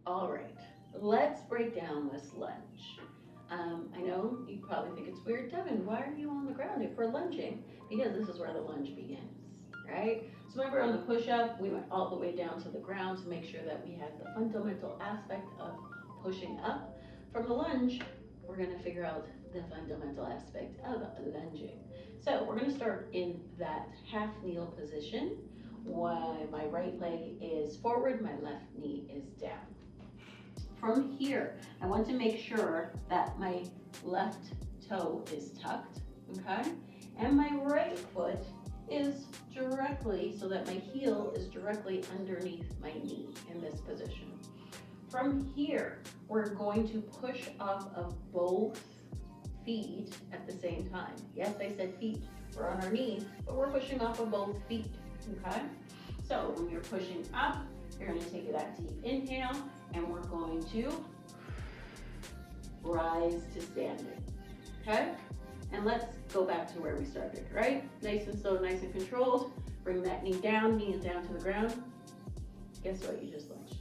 All right, let's break down this lunge. I know you probably think it's weird, Devin, why are you on the ground if we're lunging? Because this is where the lunge begins, right? So remember on the push-up, we went all the way down to the ground to make sure that we had the fundamental aspect of pushing up. From the lunge, we're gonna figure out the fundamental aspect of lunging. So we're gonna start in that half kneel position. While my right leg is forward, my left knee is down. From here, I want to make sure that my left toe is tucked, okay? And my right foot is directly, so that my heel is directly underneath my knee in this position. From here, we're going to push off of both feet at the same time. Yes, I said feet, we're on our knees, but we're pushing off of both feet, okay? So when you're pushing up, you're gonna take that deep inhale, and we're going to rise to standing, okay? And let's go back to where we started, right? Nice and slow, nice and controlled. Bring that knee down to the ground. Guess what, you just lunged,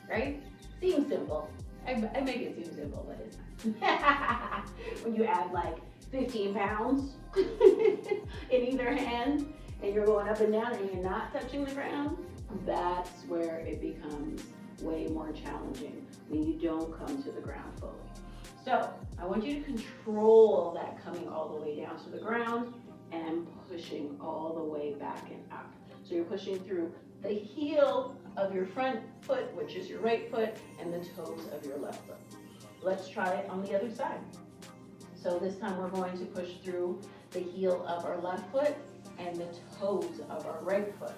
right? Seems simple. I make it seem simple, but it's not. When you add like 15 pounds in either hand, and you're going up and down and you're not touching the ground, that's where it becomes way more challenging when you don't come to the ground fully. So I want you to control that coming all the way down to the ground and pushing all the way back and up. So you're pushing through the heel of your front foot, which is your right foot, and the toes of your left foot. Let's try it on the other side. So this time we're going to push through the heel of our left foot and the toes of our right foot.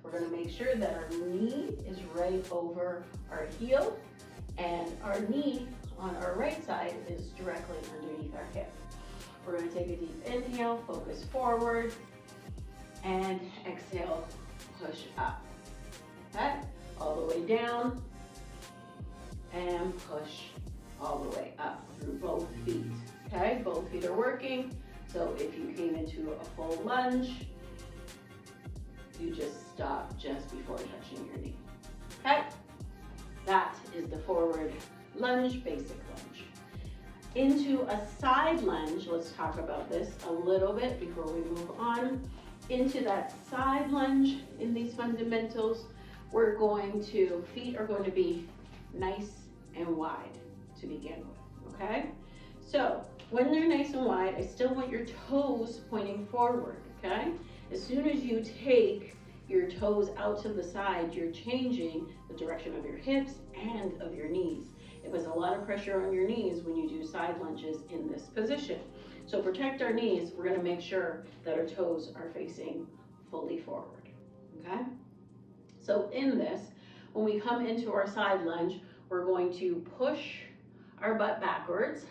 We're going to make sure that our knee is right over our heel, and our knee on our right side is directly underneath our hip. We're going to take a deep inhale, focus forward, and exhale, push up. Okay? All the way down, and push all the way up through both feet. Okay? Both feet are working. So if you came into a full lunge, you just stop just before touching your knee. Okay? That is the forward lunge, basic lunge. Into a side lunge, let's talk about this a little bit before we move on. Into that side lunge in these fundamentals, feet are going to be nice and wide to begin with, okay? So when they're nice and wide, I still want your toes pointing forward, okay? As soon as you take your toes out to the side, you're changing the direction of your hips and of your knees. It puts a lot of pressure on your knees when you do side lunges in this position. So protect our knees. We're going to make sure that our toes are facing fully forward, okay? So in this, when we come into our side lunge, we're going to push our butt backwards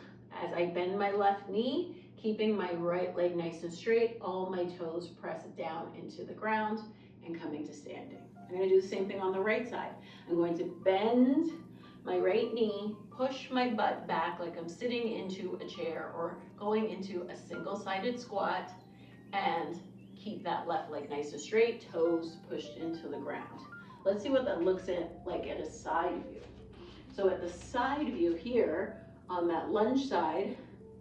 as I bend my left knee, keeping my right leg nice and straight, all my toes pressed down into the ground and coming to standing. I'm going to do the same thing on the right side. I'm going to bend my right knee, push my butt back like I'm sitting into a chair or going into a single-sided squat, and keep that left leg nice and straight, toes pushed into the ground. Let's see what that looks like at a side view. So at the side view here, on that lunge side,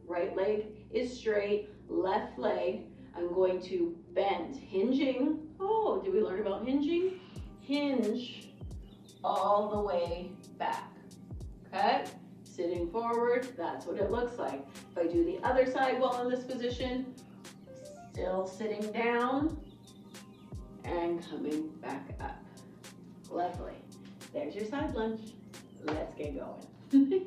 right leg is straight, left leg, I'm going to bend, hinging. Oh, did we learn about hinging? Hinge all the way back, okay? Sitting forward, that's what it looks like. If I do the other side while in this position, still sitting down and coming back up. Lovely. There's your side lunge. Let's get going.